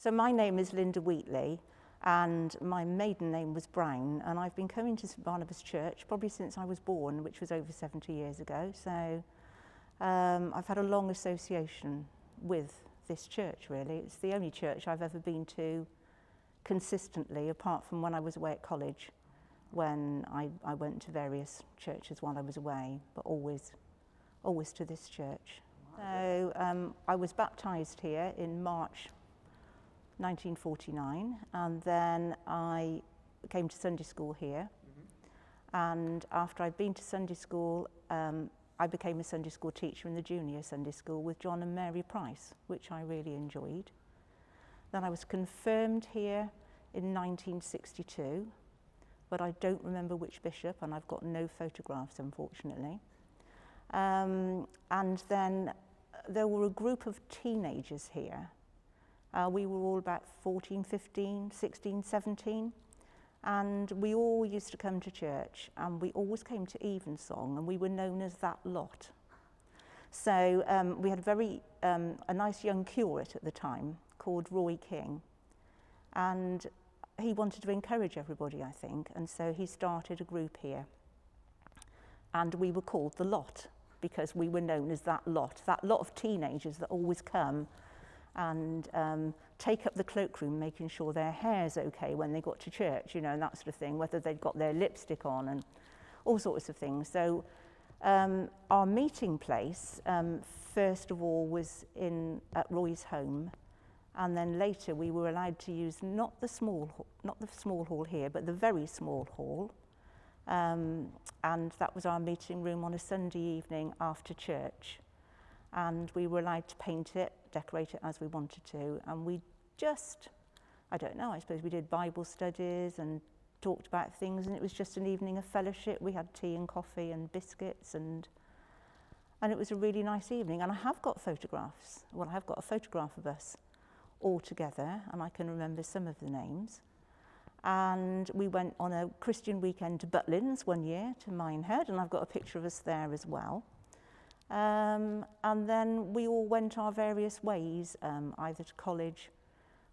So my name is Linda Wheatley, and my maiden name was Brown, and I've been coming to St Barnabas Church probably since I was born, which was over 70 years ago. So I've had a long association with this church, really. It's the only church I've ever been to consistently, apart from when I was away at college, when I went to various churches while I was away, but always to this church. So I was baptised here in March 1949, and then I came to Sunday school here. And after I'd been to Sunday school, I became a Sunday school teacher in the junior Sunday school with John and Mary Price, which I really enjoyed. Then I was confirmed here in 1962, but I don't remember which bishop, and I've got no photographs, unfortunately. And then there were a group of teenagers here. We were all about 14, 15, 16, 17, and we all used to come to church, and we always came to Evensong, and we were known as that lot. So we had a nice young curate at the time called Roy King, and he wanted to encourage everybody, I think, and so he started a group here, and we were called the lot because we were known as that lot of teenagers that always come and take up the cloakroom, making sure their hair's okay when they got to church, you know, and that sort of thing, whether they'd got their lipstick on and all sorts of things. So our meeting place, first of all, was at Roy's home, and then later we were allowed to use not the small hall here, but the very small hall, and that was our meeting room on a Sunday evening after church. And we were allowed to paint it, decorate it as we wanted to, and we just, I don't know, I suppose we did Bible studies and talked about things, and it was just an evening of fellowship. We had tea and coffee and biscuits, and it was a really nice evening. And I have got photographs. Well, I have got a photograph of us all together, and I can remember some of the names. And we went on a Christian weekend to Butlins one year, to Minehead, and I've got a picture of us there as well. And then we all went our various ways, either to college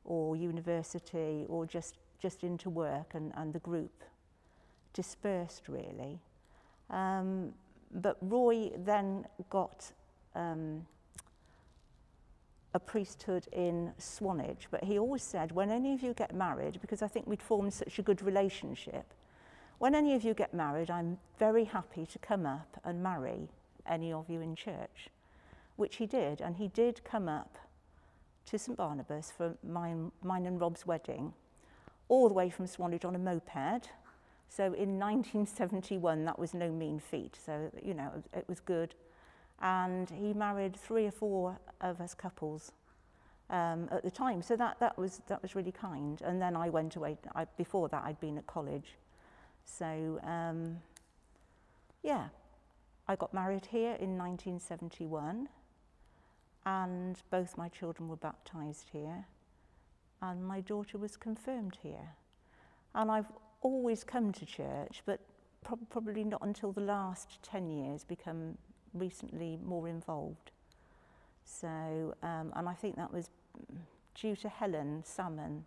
or university or just into work, and the group dispersed, really. But Roy then got a priesthood in Swanage, but he always said, when any of you get married, because I think we'd formed such a good relationship, when any of you get married, I'm very happy to come up and marry any of you in church, which he did, and he did come up to St Barnabas for mine and Rob's wedding, all the way from Swanage on a moped. So in 1971, that was no mean feat, so you know, it was good. And he married 3 or 4 of us couples at the time, so that was really kind. And then I went away. Before that, I'd been at college, so yeah. I got married here in 1971, and both my children were baptised here, and my daughter was confirmed here. And I've always come to church, but probably not until the last 10 years become recently more involved. So, and I think that was due to Helen Salmon,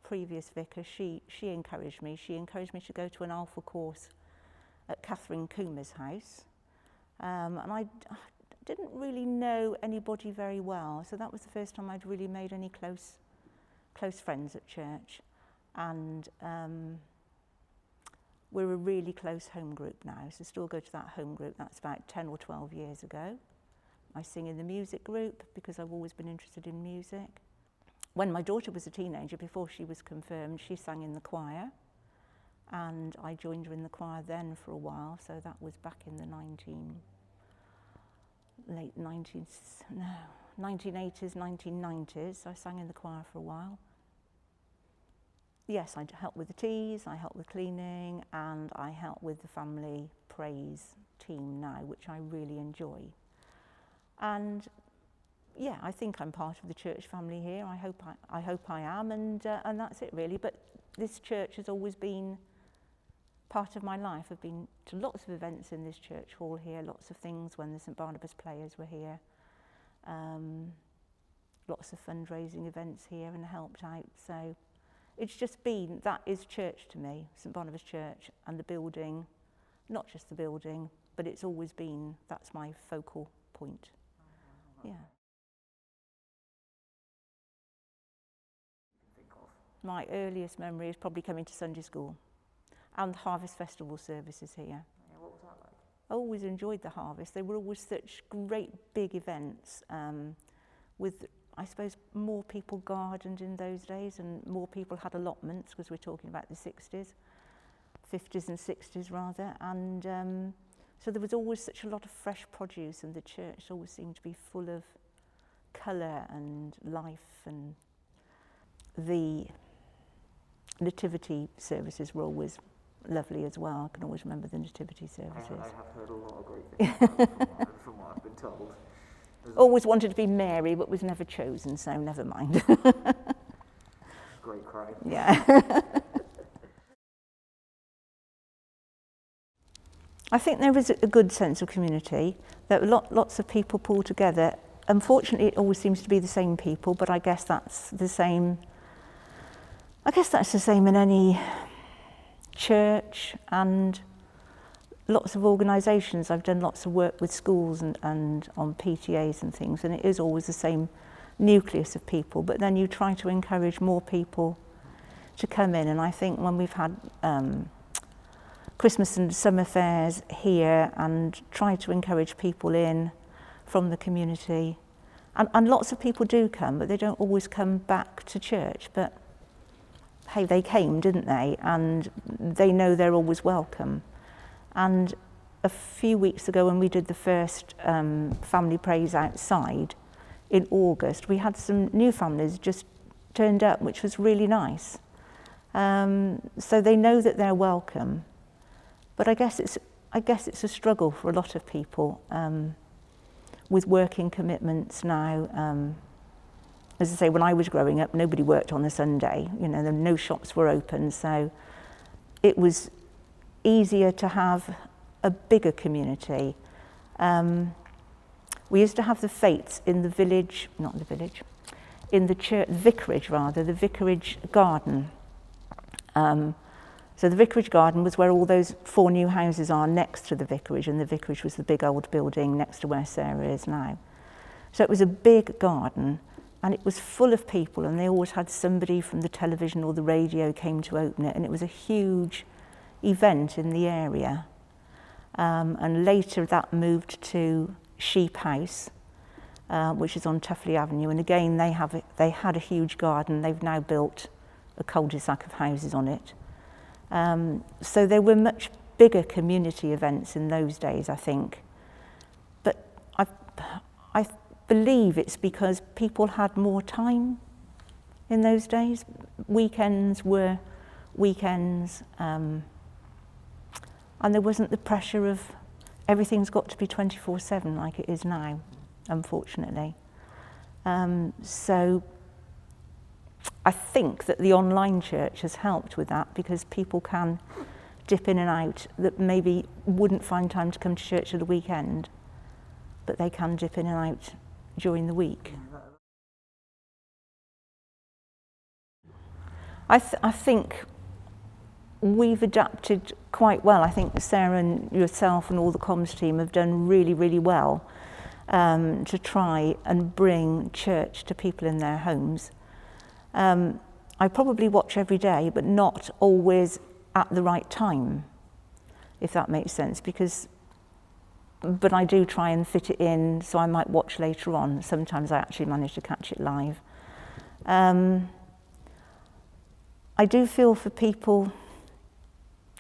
previous vicar. She encouraged me. She encouraged me to go to an Alpha course at Catherine Coomer's house. And I didn't really know anybody very well, so that was the first time I'd really made any close friends at church. And we're a really close home group now, so still go to that home group. That's about 10 or 12 years ago. I sing in the music group because I've always been interested in music. When my daughter was a teenager, before she was confirmed, she sang in the choir, and I joined her in the choir then for a while, so that was back in the 1980s, 1990s. I sang in the choir for a while. Yes, I help with the teas, I help with cleaning, and I help with the family praise team now, which I really enjoy. And yeah, I think I'm part of the church family here. I hope I am, and that's it really. But this church has always been part of my life. I've been to lots of events in this church hall here, lots of things when the St Barnabas Players were here. lots of fundraising events here and helped out. So it's just been, that is church to me, St Barnabas Church, and the building, not just the building, but it's always been, that's my focal point. Yeah. My earliest memory is probably coming to Sunday school and Harvest Festival services here. Yeah, what was that like? I always enjoyed the Harvest. They were always such great big events with, I suppose, more people gardened in those days and more people had allotments, because we're talking about the 60s, 50s and 60s rather. And so there was always such a lot of fresh produce, and the church always seemed to be full of colour and life, and the nativity services were always lovely as well. I can always remember the nativity services. I have heard a lot of great things from what I've been told. Always wanted to be Mary, but was never chosen, so never mind. Great crowd. Yeah. I think there is a good sense of community, that lots of people pull together. Unfortunately, it always seems to be the same people, but I guess that's the same. I guess that's the same in any church and lots of organisations. I've done lots of work with schools and on PTAs and things, and it is always the same nucleus of people, but then you try to encourage more people to come in. And I think when we've had Christmas and summer fairs here and try to encourage people in from the community, and lots of people do come, but they don't always come back to church. But hey, they came, didn't they? And they know they're always welcome. And a few weeks ago, when we did the first family praise outside in August, we had some new families just turned up, which was really nice. So they know that they're welcome. But I guess it's a struggle for a lot of people with working commitments now. As I say, when I was growing up, nobody worked on a Sunday. You know, no shops were open, so it was easier to have a bigger community. We used to have the fetes in the village, not the village, in the church, vicarage rather, the vicarage garden. So the vicarage garden was where all those 4 new houses are next to the vicarage, and the vicarage was the big old building next to where Sarah is now. So it was a big garden, and it was full of people, and they always had somebody from the television or the radio came to open it, and it was a huge event in the area. And later that moved to Sheep House, which is on Tuffley Avenue, and again they had a huge garden. They've now built a cul-de-sac of houses on it. So there were much bigger community events in those days, I think. But I believe it's because people had more time in those days. Weekends were weekends, and there wasn't the pressure of everything's got to be 24/7 like it is now, unfortunately. So I think that the online church has helped with that, because people can dip in and out that maybe wouldn't find time to come to church at the weekend, but they can dip in and out during the week. I think we've adapted quite well. I think Sarah and yourself and all the comms team have done really, really well to try and bring church to people in their homes. I probably watch every day, but not always at the right time, if that makes sense, but I do try and fit it in, so I might watch later on. Sometimes I actually manage to catch it live. I do feel for people.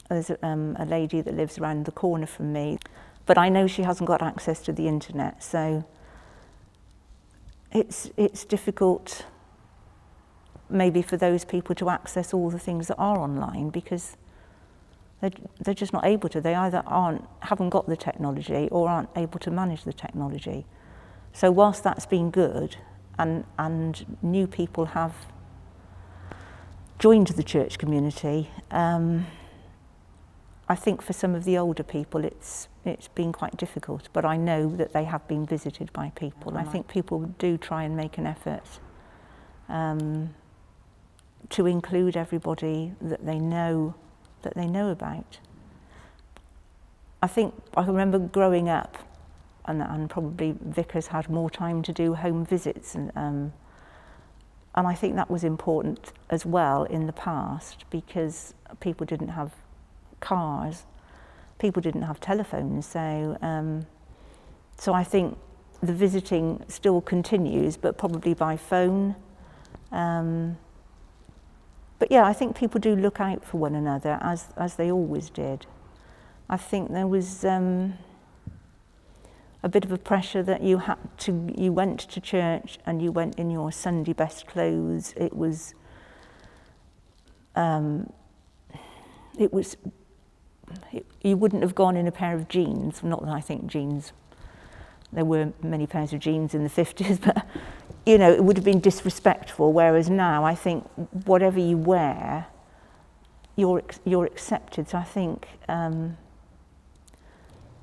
There's a lady that lives around the corner from me, but I know she hasn't got access to the internet, so it's difficult maybe for those people to access all the things that are online, because they're just not able to. They either haven't got the technology or aren't able to manage the technology. So whilst that's been good, and new people have joined the church community, I think for some of the older people it's been quite difficult, but I know that they have been visited by people. I think people do try and make an effort to include everybody that they know about. I think I remember growing up, and probably vicars had more time to do home visits, and I think that was important as well in the past, because people didn't have cars, people didn't have telephones, so I think the visiting still continues, but probably by phone. But yeah, I think people do look out for one another as they always did. I think there was a bit of a pressure that you went to church and you went in your Sunday best clothes. It was you wouldn't have gone in a pair of jeans. Not that I think jeans, there were many pairs of jeans in the 50s, but you know, it would have been disrespectful. Whereas now, I think whatever you wear, you're accepted. So I think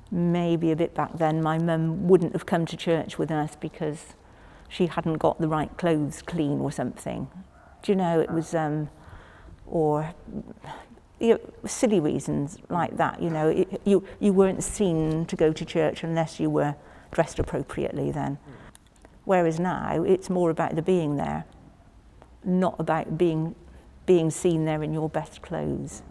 maybe a bit back then, my mum wouldn't have come to church with us because she hadn't got the right clothes clean or something. Do you know, it was, or you know, silly reasons like that. You know, you weren't seen to go to church unless you were dressed appropriately then. Whereas now, it's more about the being there, not about being seen there in your best clothes.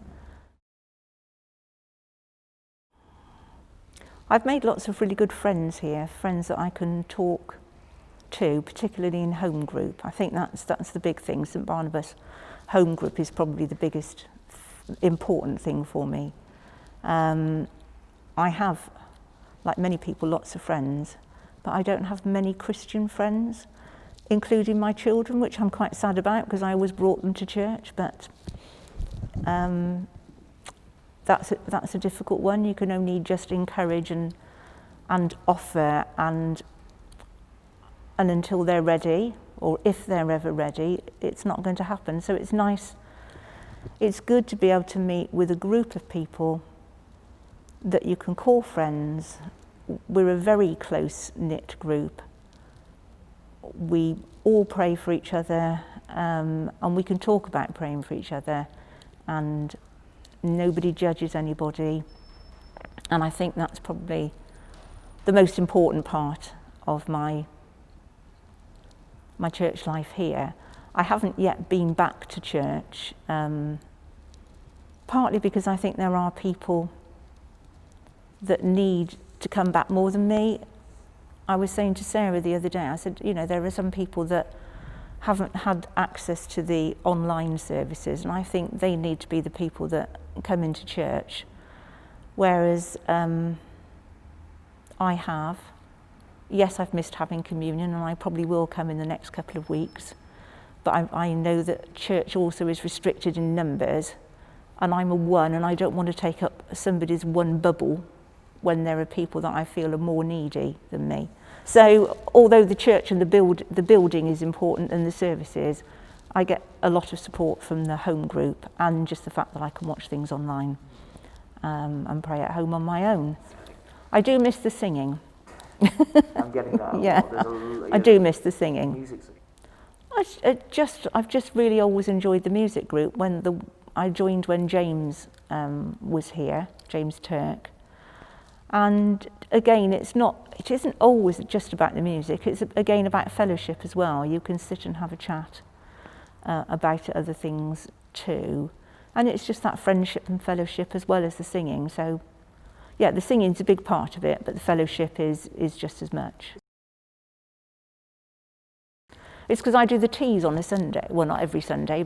I've made lots of really good friends here, friends that I can talk to, particularly in home group. I think that's the big thing. St Barnabas home group is probably the biggest important thing for me. I have, like many people, lots of friends, but I don't have many Christian friends, including my children, which I'm quite sad about because I always brought them to church, but that's a difficult one. You can only just encourage and offer, and until they're ready, or if they're ever ready, it's not going to happen. So it's nice, it's good to be able to meet with a group of people that you can call friends. We're a very close-knit group. We all pray for each other, and we can talk about praying for each other, and nobody judges anybody. And I think that's probably the most important part of my church life here. I haven't yet been back to church, partly because I think there are people that need to come back more than me. I was saying to Sarah the other day, I said, you know, there are some people that haven't had access to the online services, and I think they need to be the people that come into church, whereas I have. Yes, I've missed having communion, and I probably will come in the next couple of weeks, but I know that church also is restricted in numbers, and I'm a one, and I don't want to take up somebody's one bubble when there are people that I feel are more needy than me. So although the church and the building is important and the services, I get a lot of support from the home group, and just the fact that I can watch things online and pray at home on my own. I do miss the singing. I'm getting that. Yeah, I do miss the singing. Music. I've just really always enjoyed the music group. I joined when James was here, James Turk. And again, it isn't always just about the music. It's again about fellowship as well. You can sit and have a chat about other things too. And it's just that friendship and fellowship as well as the singing. So yeah, the singing's a big part of it, but the fellowship is just as much. It's because I do the teas on a Sunday. Well, not every Sunday,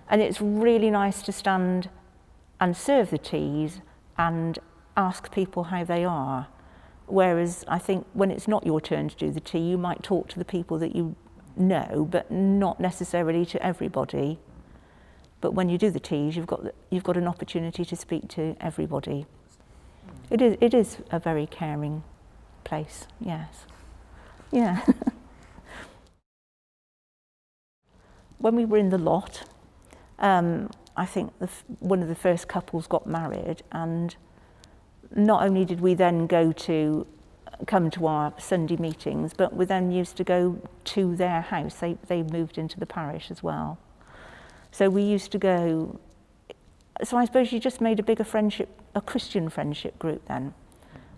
and it's really nice to stand and serve the teas and ask people how they are. Whereas I think when it's not your turn to do the tea, you might talk to the people that you know, but not necessarily to everybody. But when you do the teas, you've got an opportunity to speak to everybody. It is a very caring place, yes. Yeah. When we were in the lot, I I think one of the first couples got married, and not only did we then come to our Sunday meetings, but we then used to go to their house. They moved into the parish as well. So we used to go. So I suppose you just made a bigger friendship, a Christian friendship group then,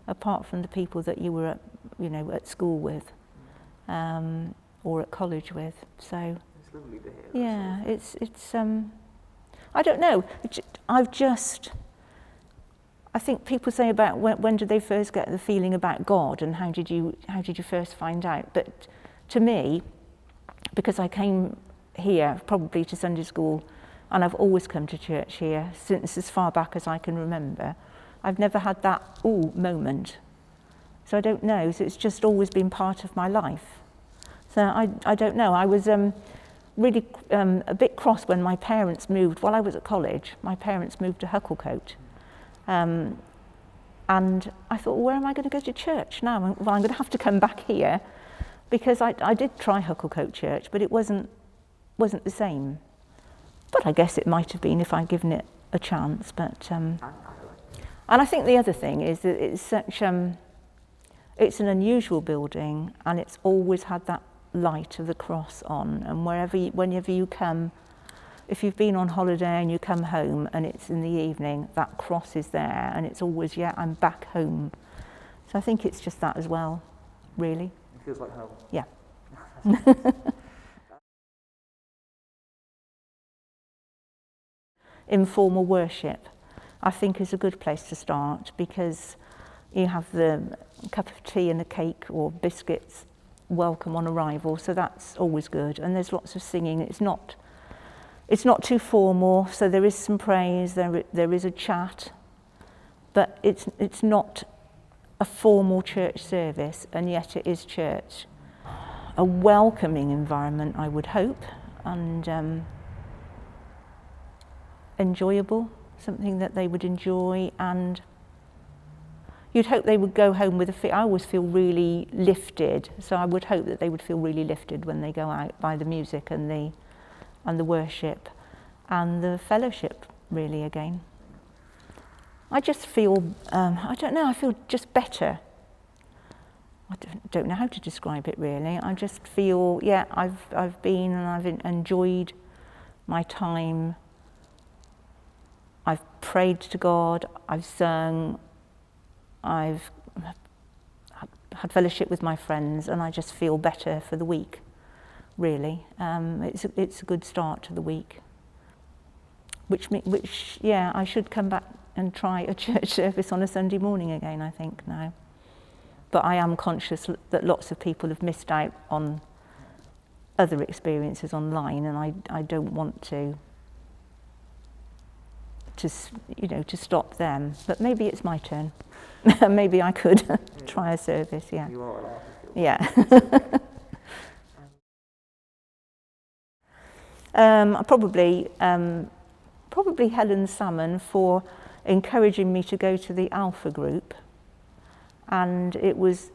apart from the people that you were at school with, or at college with. So It's lovely to hear. yeah, it's I don't know. I think people say about when did they first get the feeling about God, and how did you first find out? But to me, because I came here probably to Sunday school, and I've always come to church here since as far back as I can remember, I've never had that moment. So I don't know. So it's just always been part of my life. So I don't know. I was really a bit cross when my parents moved. While I was at college, my parents moved to Hucklecote. And I thought, well, where am I going to go to church now? Well, I'm going to have to come back here, because I did try Hucklecote Church, but it wasn't the same. But I guess it might have been if I'd given it a chance. But and I think the other thing is that it's such it's an unusual building, and it's always had that light of the cross on. And whenever you come, if you've been on holiday and you come home and it's in the evening, that cross is there, and it's always, yeah, I'm back home. So I think it's just that as well, really. It feels like home. Yeah. Informal worship, I think, is a good place to start, because you have the cup of tea and a cake or biscuits welcome on arrival, so that's always good. And there's lots of singing. It's not too formal, so there is some praise, there is a chat, but it's not a formal church service, and yet it is church. A welcoming environment, I would hope, and enjoyable, something that they would enjoy, and you'd hope they would go home with I always feel really lifted, so I would hope that they would feel really lifted when they go out by the music and the worship and the fellowship, really, again. I just feel, I don't know, I feel just better. I don't know how to describe it, really. I just feel, yeah, I've been and I've enjoyed my time. I've prayed to God, I've sung, I've had fellowship with my friends, and I just feel better for the week, really. It's a good start to the week. Which yeah, I should come back and try a church service on a Sunday morning again, I think, now. But I am conscious that lots of people have missed out on other experiences online, and I don't want to stop them. But maybe it's my turn. Maybe I could try a service, yeah. You are allowed to feel. Yeah. Probably Helen Salmon for encouraging me to go to the Alpha group, and it was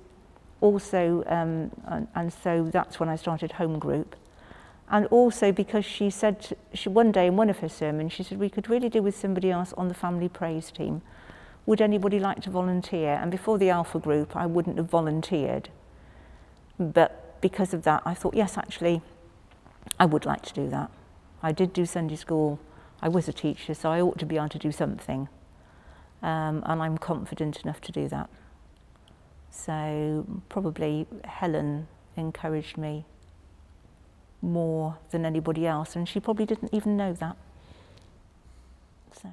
also, and so that's when I started home group. And also because she said, one day in one of her sermons, she said, we could really do with somebody else on the family praise team. Would anybody like to volunteer? And before the Alpha group, I wouldn't have volunteered. But because of that, I thought, yes, actually, I would like to do that. I did do Sunday school. I was a teacher, so I ought to be able to do something. And I'm confident enough to do that. So probably Helen encouraged me more than anybody else, and she probably didn't even know that. So.